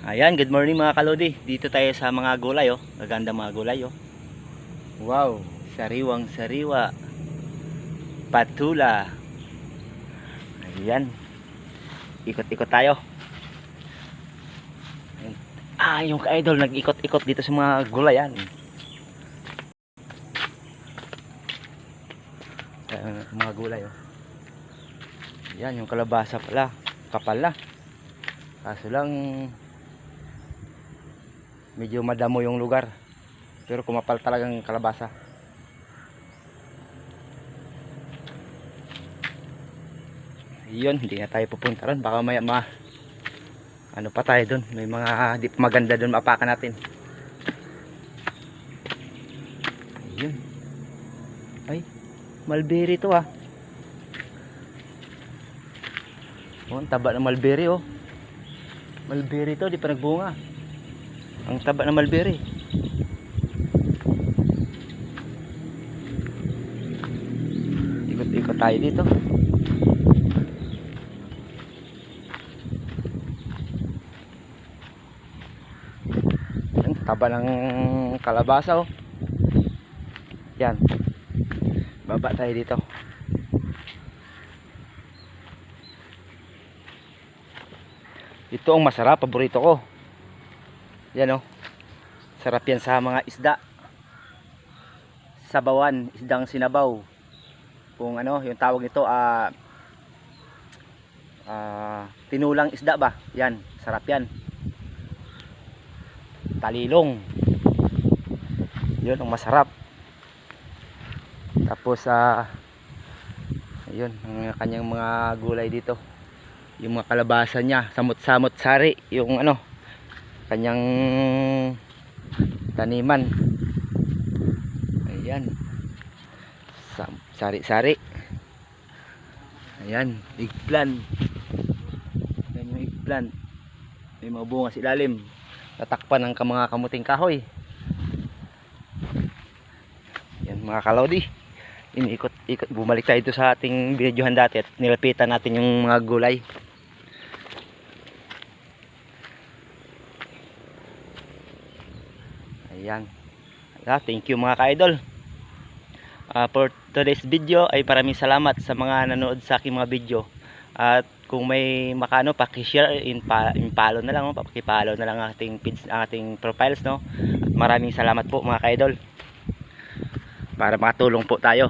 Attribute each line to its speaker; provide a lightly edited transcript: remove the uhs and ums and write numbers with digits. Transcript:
Speaker 1: Ayan, good morning mga kalodi. Dito tayo sa mga gulay oh. Maganda mga gulay oh. Wow, sariwang sariwa. Patula. Ayan. Ikot-ikot tayo. Ayan. Yung ka-idol nag-ikot-ikot dito sa mga gulayan. Mga gulay oh. Ayan, yung kalabasa pala. Kapal na. Kaso lang medyo madamo yung lugar. Pero kumapal talagang kalabasa. Yun, hindi na tayo pupunta ron. Baka may ano pa tayo dun. May mga di maganda dun mapakan natin. Yun. Ay, mulberry to ah. Oh, ang taba ng mulberry oh. Mulberry to, di pa nagbunga. Ang taba ng mulberry. Ikot-ikot tayo dito. Ang taba ng kalabasa oh. Yan. Baba tayo dito. Ito ang masarap, paborito ko. Yan oh. Sarap yan sa mga isda. Sabawan, isdang sinabaw. Kung ano, yung tawag nito tinulang isda ba? Yan, sarap yan. Talilong. Yun ang masarap. Tapos ayun, ang kanyang mga gulay dito. Yung mga kalabasa niya, samot-samot sari, yung ano, kanyang taniman. Ayan. Sari-sari. Ayan, eggplant. Ayan yung eggplant. May mga bunga sa ilalim. Tatakpan ng mga kamuting kahoy. Ayan mga kalodi. Iniikot-ikot. Bumalik tayo ito sa ating binidyohan dati at nilapitan natin yung mga gulay. Ayan. Thank you mga ka-idol. For today's video ay maraming salamat sa mga nanood sa aking mga video. At kung may makano, paki-share, in-follow na lang, paki-follow na lang ating profiles no. At maraming salamat po mga ka-idol. Para makatulong po tayo.